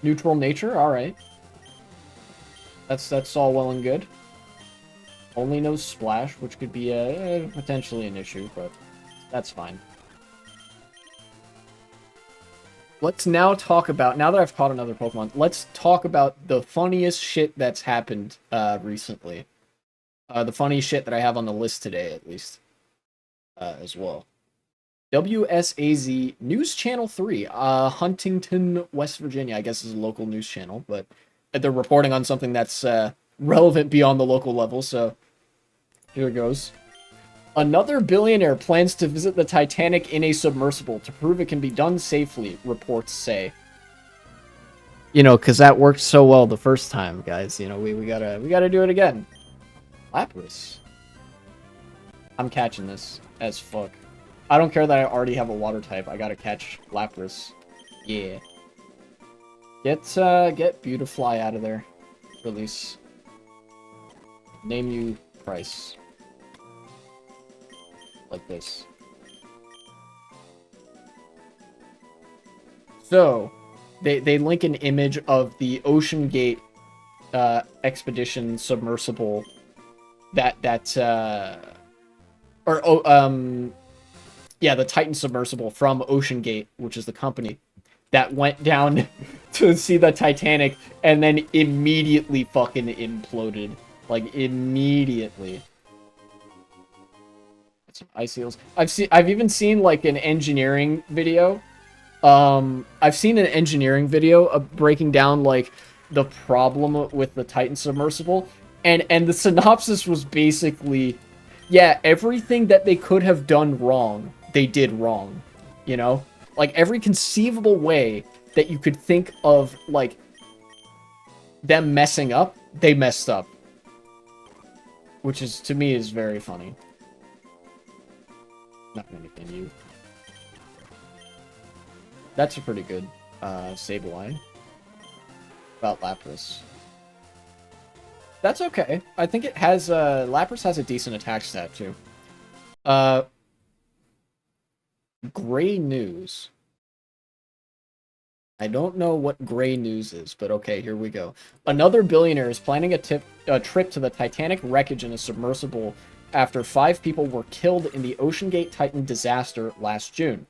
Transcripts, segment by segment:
Neutral nature, alright. That's all well and good. Only no splash, which could be potentially an issue, but that's fine. Let's now talk about, now that I've caught another Pokemon, let's talk about the funniest shit that's happened recently. The funniest shit that I have on the list today, at least, as well. WSAZ News Channel 3, Huntington, West Virginia, I guess is a local news channel, but they're reporting on something that's relevant beyond the local level, so here it goes. Another billionaire plans to visit the Titanic in a submersible to prove it can be done safely, reports say. You know, because that worked so well the first time, guys. You know, we gotta do it again. Lapras. I'm catching this as fuck. I don't care that I already have a water type. I gotta catch Lapras. Yeah. Get Beautifly out of there. Release. Name you Price. Like this. So, they link an image of the Oceangate expedition submersible yeah, the Titan submersible from Oceangate, which is the company that went down to see the Titanic and then immediately fucking imploded. Like, immediately. Some ice eels. I've even seen like an engineering video. I've seen an engineering video of breaking down like the problem with the Titan submersible, and the synopsis was basically, yeah, everything that they could have done wrong, they did wrong. You know? Like every conceivable way that you could think of like them messing up, they messed up. Which is, to me, is very funny. Not gonna defend you. That's a pretty good Sableye. About Lapras. That's okay. I think it has Lapras has a decent attack stat too. Gray news. I don't know what gray news is, but okay, here we go. Another billionaire is planning a trip to the Titanic wreckage in a submersible after 5 people were killed in the Oceangate Titan disaster last June.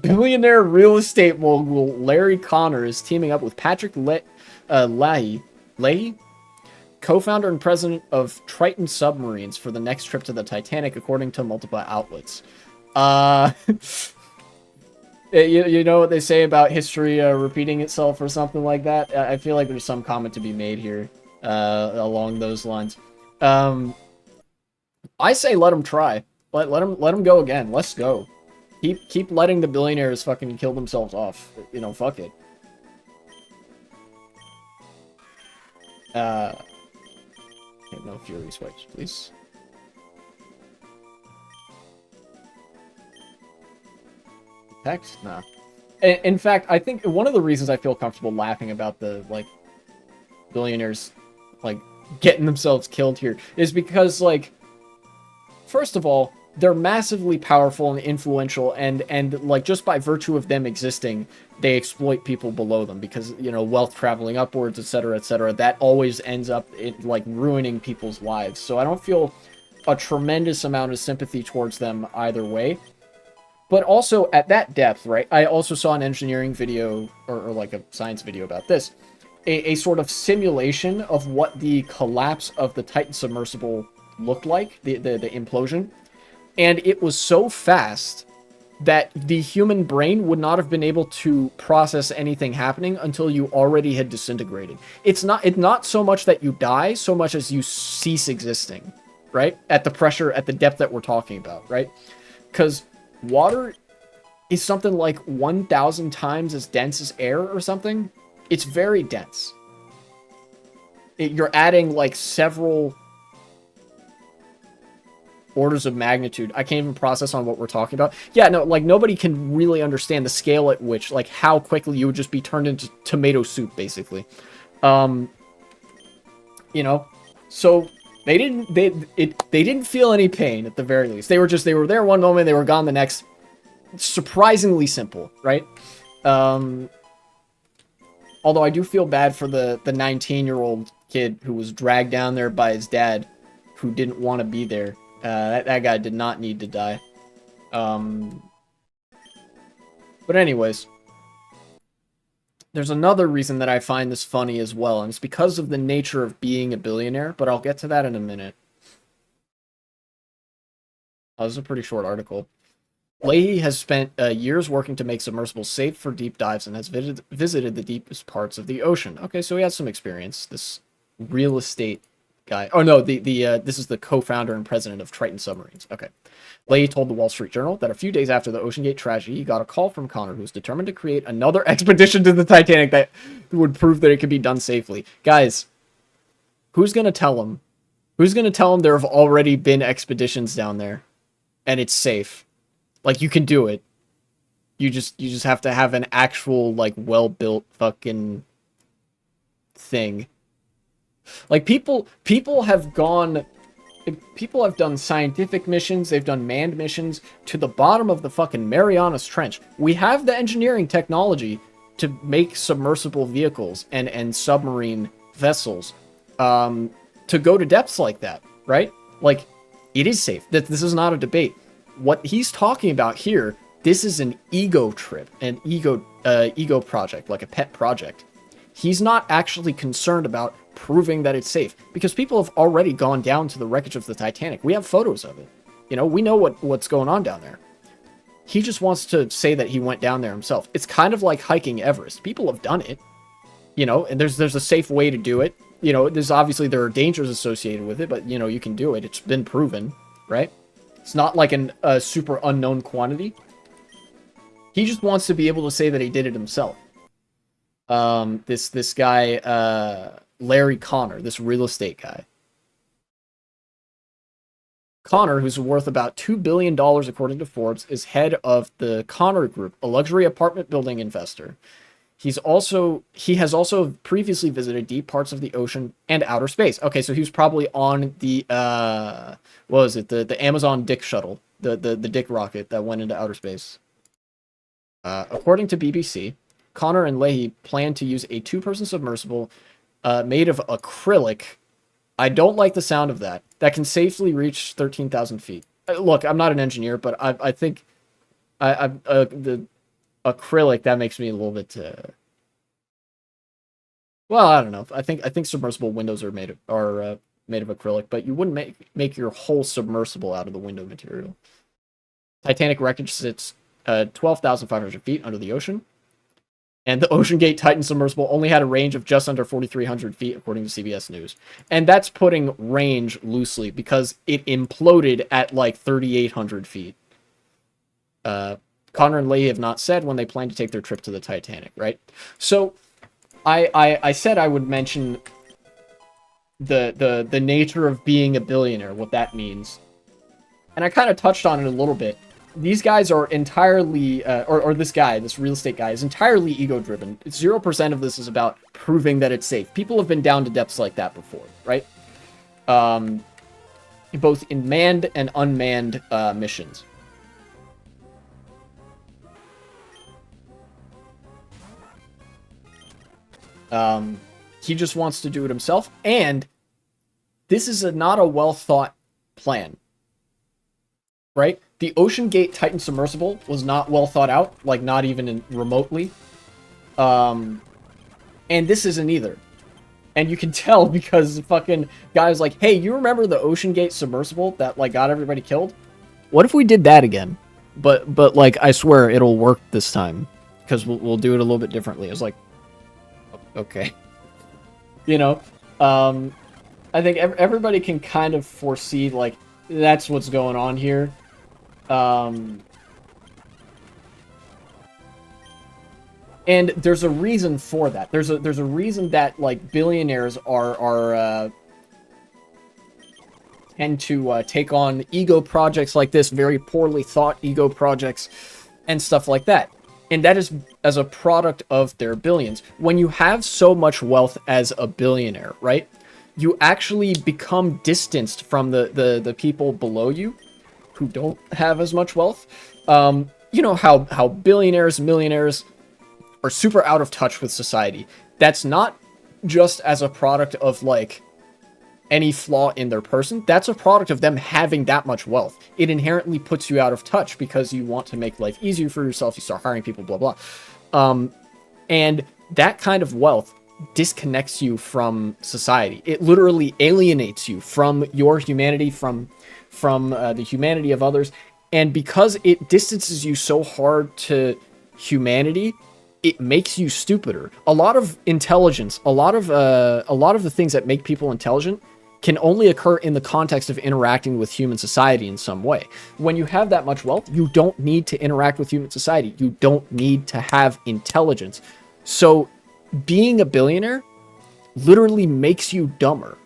Billionaire real estate mogul Larry Connor is teaming up with Patrick Leahy, co-founder and president of Triton Submarines, for the next trip to the Titanic, according to multiple outlets. You know what they say about history repeating itself or something like that? I feel like there's some comment to be made here along those lines. I say let them try. Let them go again. Let's go. Keep letting the billionaires fucking kill themselves off. You know, fuck it. Okay, no Fury swipes, please. Text? Nah. In fact, I think one of the reasons I feel comfortable laughing about the, like, billionaires, like, getting themselves killed here is because, like, first of all, they're massively powerful and influential, and like, just by virtue of them existing, they exploit people below them because, you know, wealth traveling upwards, etc., that always ends up, like, ruining people's lives. So I don't feel a tremendous amount of sympathy towards them either way. But also, at that depth, right, I also saw an engineering video, or like a science video about this, a sort of simulation of what the collapse of the Titan submersible looked like, the implosion. And it was so fast that the human brain would not have been able to process anything happening until you already had disintegrated. It's not so much that you die, so much as you cease existing, right? At the pressure, at the depth that we're talking about, right? Because water is something like 1,000 times as dense as air or something. It's very dense. You're adding like several orders of magnitude. I can't even process on what we're talking about. Yeah, no, like nobody can really understand the scale at which, like how quickly you would just be turned into tomato soup, basically. You know, so they didn't feel any pain at the very least. They were there one moment, they were gone the next. Surprisingly simple, right? Although I do feel bad for the 19-year-old kid who was dragged down there by his dad, who didn't want to be there. That guy did not need to die. But anyways, there's another reason that I find this funny as well, and it's because of the nature of being a billionaire, but I'll get to that in a minute. Oh, this is a pretty short article. Leahy has spent years working to make submersibles safe for deep dives and has visited the deepest parts of the ocean. Okay, so he has some experience. This real estate guy. Oh no, this is the co-founder and president of Triton Submarines. Okay. Leahy told the Wall Street Journal that a few days after the Oceangate tragedy, he got a call from Connor, who was determined to create another expedition to the Titanic that would prove that it could be done safely. Guys, who's gonna tell him? Who's gonna tell him there have already been expeditions down there, and it's safe? Like, you can do it. You just have to have an actual, like, well-built fucking thing. Like, people have gone... People have done scientific missions, they've done manned missions to the bottom of the fucking Marianas Trench. We have the engineering technology to make submersible vehicles and submarine vessels to go to depths like that, right? Like, it is safe. This is not a debate. What he's talking about here, this is an ego trip, an ego project, like a pet project. He's not actually concerned about proving that it's safe, because people have already gone down to the wreckage of the Titanic. We have photos of it. You know, we know what's going on down there. He just wants to say that he went down there himself. It's kind of like hiking Everest. People have done it, you know, and there's a safe way to do it. You know, there are dangers associated with it, but, you know, you can do it. It's been proven, right? It's not like a super unknown quantity. He just wants to be able to say that he did it himself. This guy, Larry Connor, this real estate guy. Connor, who's worth about $2 billion according to Forbes, is head of the Connor Group, a luxury apartment building investor. He has also previously visited deep parts of the ocean and outer space. Okay, so he was probably on the what was it? The Amazon Dick shuttle, the Dick rocket that went into outer space. According to BBC, Connor and Leahy plan to use a two-person submersible made of acrylic. I don't like the sound of that. That can safely reach 13,000 feet. Look, I'm not an engineer, but I think the acrylic, that makes me a little bit well, I don't know. I think submersible windows are made of acrylic, but you wouldn't make your whole submersible out of the window material. Titanic wreckage sits 12,500 feet under the ocean, and the Oceangate Titan submersible only had a range of just under 4,300 feet, according to CBS News. And that's putting range loosely, because it imploded at like 3,800 feet. Connor and Leahy have not said when they plan to take their trip to the Titanic, right? So, I said I would mention the nature of being a billionaire, what that means. And I kind of touched on it a little bit. These guys are entirely, or this guy, this real estate guy, is entirely ego-driven. 0% of this is about proving that it's safe. People have been down to depths like that before, right? Both in manned and unmanned missions. He just wants to do it himself, and this is not a well-thought plan, right? The Oceangate Titan submersible was not well thought out, like not even remotely. And this isn't either. And you can tell because fucking guy's like, hey, you remember the Oceangate submersible that like got everybody killed? What if we did that again? But like, I swear it'll work this time, because we'll do it a little bit differently. It's like, okay. You know, I think everybody can kind of foresee, like, that's what's going on here. And there's a reason for that. There's a reason that, like, billionaires are tend to take on ego projects like this, very poorly thought ego projects and stuff like that. And that is as a product of their billions. When you have so much wealth as a billionaire, right, you actually become distanced from the people below you who don't have as much wealth. You know how billionaires, millionaires are super out of touch with society. That's not just as a product of like any flaw in their person. That's a product of them having that much wealth. It inherently puts you out of touch because you want to make life easier for yourself. You start hiring people, blah, blah. And that kind of wealth disconnects you from society. It literally alienates you from your humanity, from the humanity of others. And because it distances you so hard to humanity, it makes you stupider. A lot of intelligence, a lot of the things that make people intelligent can only occur in the context of interacting with human society in some way. When you have that much wealth, you don't need to interact with human society. You don't need to have intelligence. So being a billionaire literally makes you dumber.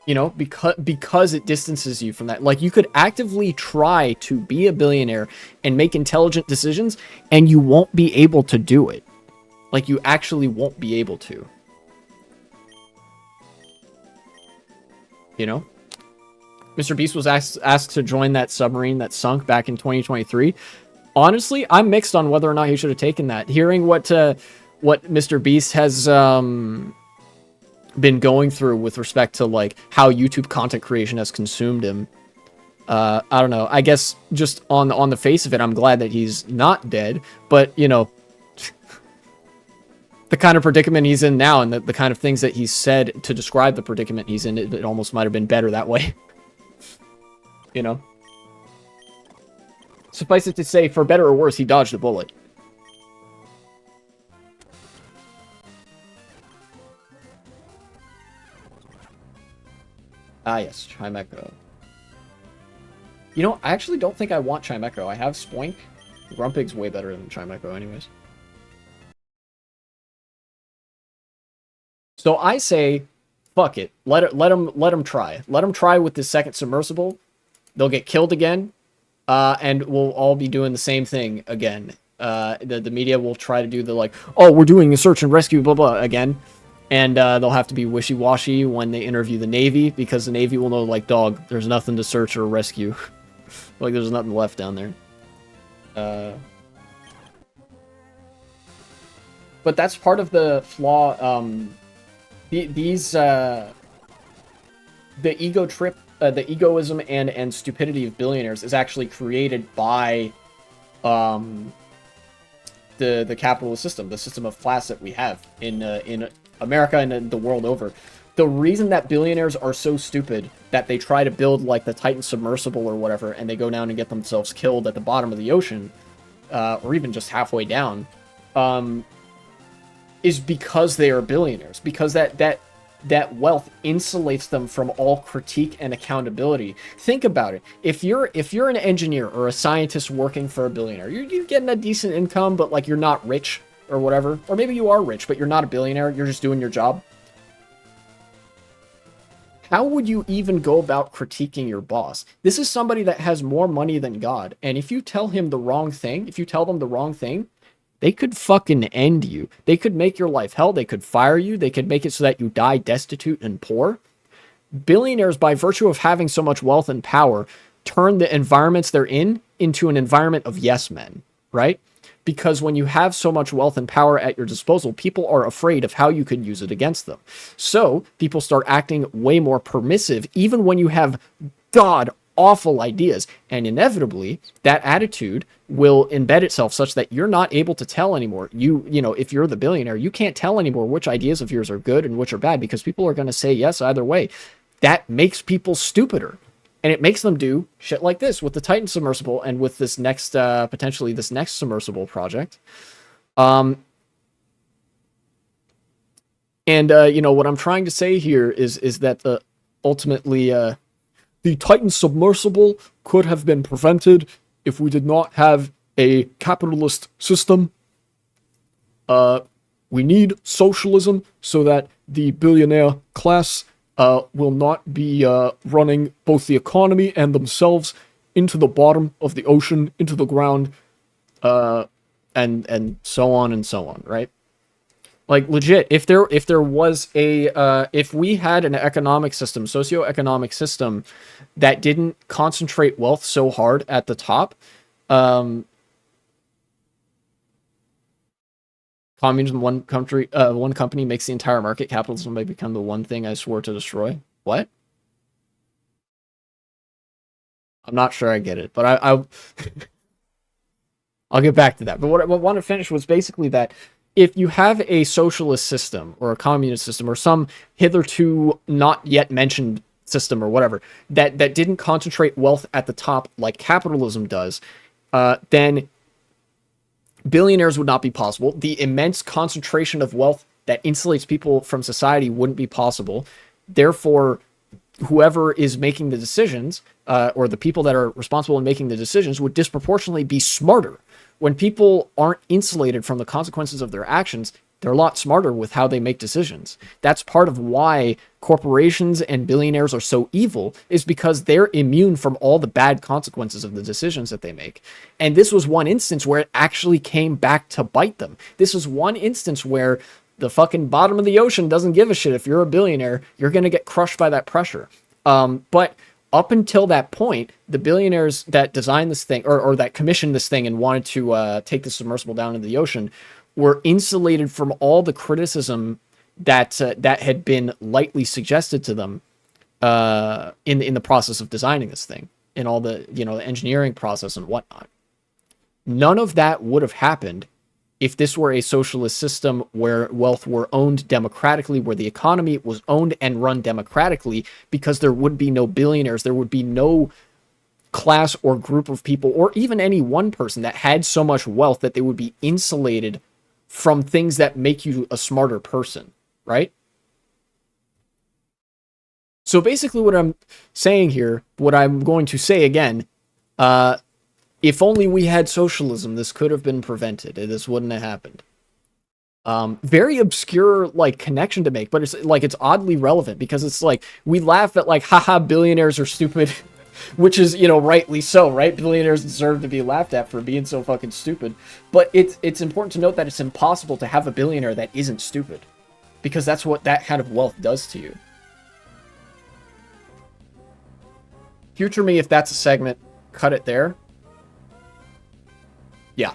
You know, because it distances you from that. Like, you could actively try to be a billionaire and make intelligent decisions, and you won't be able to do it. Like, you actually won't be able to. You know? Mr. Beast was asked to join that submarine that sunk back in 2023. Honestly, I'm mixed on whether or not he should have taken that. Hearing what Mr. Beast has been going through with respect to like how YouTube content creation has consumed him. I don't know. I guess just on the face of it, I'm glad that he's not dead. But, you know, the kind of predicament he's in now and the kind of things that he's said to describe the predicament he's in, it almost might have been better that way. You know? Suffice it to say, for better or worse, he dodged a bullet. Ah, yes, Chimecho. You know, I actually don't think I want Chimecho. I have Spoink. Grumpig's way better than Chimecho anyways. So I say, fuck it. Let him try. Let him try with this second submersible. They'll get killed again. And we'll all be doing the same thing again. The media will try to do the like, oh, we're doing a search and rescue, blah, blah, again. And they'll have to be wishy-washy when they interview the Navy, because the Navy will know, like, dog, there's nothing to search or rescue. Like, there's nothing left down there. But that's part of the flaw. The ego trip, the egoism and stupidity of billionaires is actually created by the capitalist system, the system of class that we have in America and in the world over. The reason that billionaires are so stupid that they try to build like the Titan submersible or whatever, and they go down and get themselves killed at the bottom of the ocean, or even just halfway down, is because they are billionaires. Because that wealth insulates them from all critique and accountability. Think about it. If you're an engineer or a scientist working for a billionaire, you're getting a decent income, but like you're not rich or whatever. Or maybe you are rich, but you're not a billionaire. You're just doing your job. How would you even go about critiquing your boss? This is somebody that has more money than God. And if you tell him the wrong thing, if you tell them the wrong thing, they could fucking end you. They could make your life hell. They could fire you. They could make it so that you die destitute and poor. Billionaires, by virtue of having so much wealth and power, turn the environments they're in into an environment of yes men, right? Because when you have so much wealth and power at your disposal, people are afraid of how you could use it against them. So people start acting way more permissive, even when you have god-awful ideas. And inevitably, that attitude will embed itself such that you're not able to tell anymore. You know, if you're the billionaire, you can't tell anymore which ideas of yours are good and which are bad, because people are going to say yes either way. That makes people stupider. And it makes them do shit like this with the Titan submersible and with this next, potentially this next submersible project. You know, what I'm trying to say here is that ultimately, the Titan submersible could have been prevented if we did not have a capitalist system. We need socialism so that the billionaire class will not be running both the economy and themselves into the bottom of the ocean, into the ground, and so on and so on, right? Like, legit, if there was if we had an economic system, socioeconomic system, that didn't concentrate wealth so hard at the top, Communism, one company makes the entire market. Capitalism may become the one thing I swore to destroy. What? I'm not sure I get it, but I'll get back to that. But what I want to finish was basically that if you have a socialist system or a communist system or some hitherto not yet mentioned system or whatever that didn't concentrate wealth at the top like capitalism does, then billionaires would not be possible. The immense concentration of wealth that insulates people from society wouldn't be possible. Therefore, whoever is making the decisions, or the people that are responsible in making the decisions, would disproportionately be smarter. When people aren't insulated from the consequences of their actions, they're a lot smarter with how they make decisions. That's part of why corporations and billionaires are so evil, is because they're immune from all the bad consequences of the decisions that they make. And this was one instance where it actually came back to bite them. This is one instance where the fucking bottom of the ocean doesn't give a shit. If you're a billionaire, you're going to get crushed by that pressure. But up until that point, the billionaires that designed this thing, or that commissioned this thing and wanted to take the submersible down into the ocean, were insulated from all the criticism that had been lightly suggested to them in the process of designing this thing, in all the the engineering process and whatnot. None of that would have happened if this were a socialist system where wealth were owned democratically, where the economy was owned and run democratically, because there would be no billionaires, there would be no class or group of people, or even any one person that had so much wealth that they would be insulated from things that make you a smarter person, right? So basically what I'm saying here, what I'm going to say again, if only we had socialism, this could have been prevented. This wouldn't have happened. Very obscure connection to make, but it's oddly relevant, because it's like we laugh at haha, billionaires are stupid, which is rightly so, right? Billionaires deserve to be laughed at for being so fucking stupid. But it's important to note that it's impossible to have a billionaire that isn't stupid, because that's what that kind of wealth does to you. Future me, if that's a segment, cut it there. Yeah.